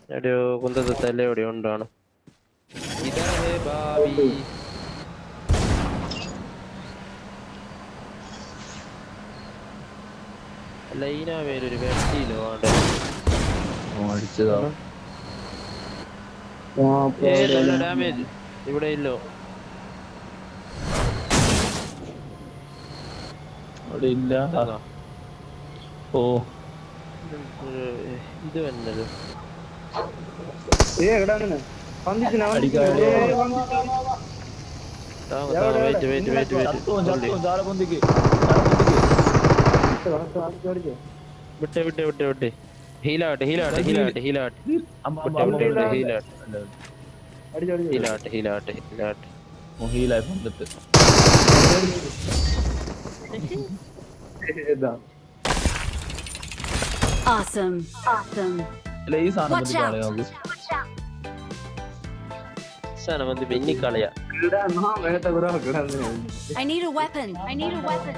ഒരു കുന്തത്തെ തല എവിടെ ഉണ്ടാണ് ഇതേ ഭാവി അല്ല ഈനാ പേരൊരു വെട്ടിയില്ലോ ആണ്ട് നല്ല ഡാമേജ് ഇവിടെ ഇല്ലോ അവിടെ ഇല്ല. ഓ ഇത് വന്നത് വിട്ടെ വിട്ടെ വിട്ടെ വിട്ടെ ഹീലാട്ടെ ഹീലാട്ടെ ഹീലാട്ടെ ഹീലാട്ടെ വിട്ടെ ഹീലാട്ടെ ഹീലാട്ടെ ഹീലാട്ടെ ഹീലാട്ടെ ഹീലായി വന്നിട്ട് Awesome. Awesome. അല്ല ഈ സാധനം Watch out. കളയാകൂ. സാധനം വന്ന് പെന്നിക്കളയാ I need a weapon. I need a weapon.